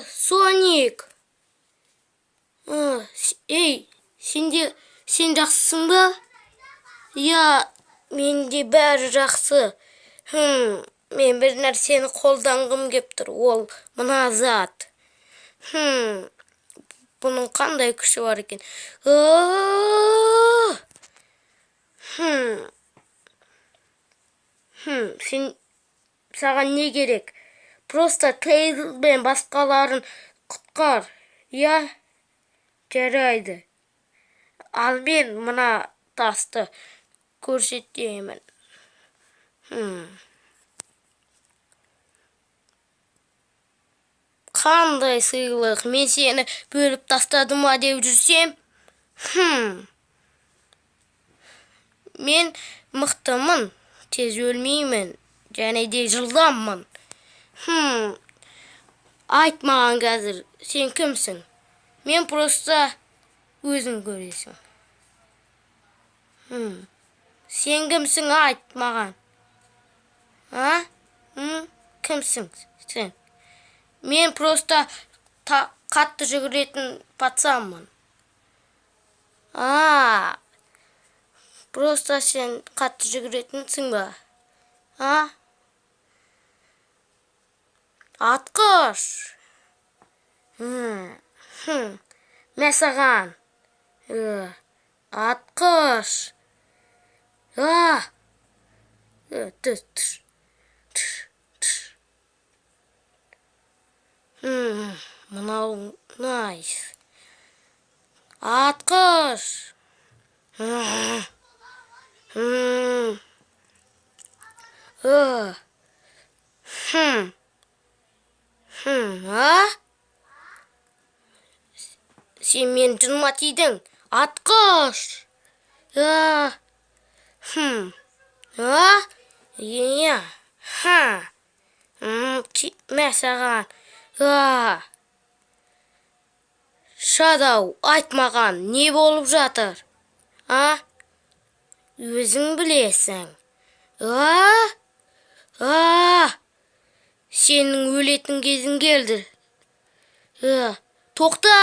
Соник. Ей, сен жақсысың ба? Я, менде бәрі жақсы. Мен бір нәрсені қолданғым кеп тұр. Ол мына зат. Бұның қандай күші бар екен? Саған не керек? Просто Тейл бен басқаларын құтқар. Я, жарайды. Ал мен мына тасты көрсетемін. Қандай сыйлық, мен сені бөліп тастадым ма деп жүрсем? Мен мықтымын, тез өлмеймін, және де жылдаммын. Айт маған қазір, сен кімсің? Мен просто өзің көресің. Сен кімсің, айт маған? Кімсің сен? Мен просто қатты жүгіретін пацанмын. Просто сен қатты жүгіретінсің ба? Атқыш. Мен саған. Атқыш. Мынау найс. Атқыш. Сен мен жыныма тидің. Атқыш. Мен саған. Шадау, айт маған, не болып жатыр? Өзің білесің. Сенің өлетін кезің келді. Тоқта!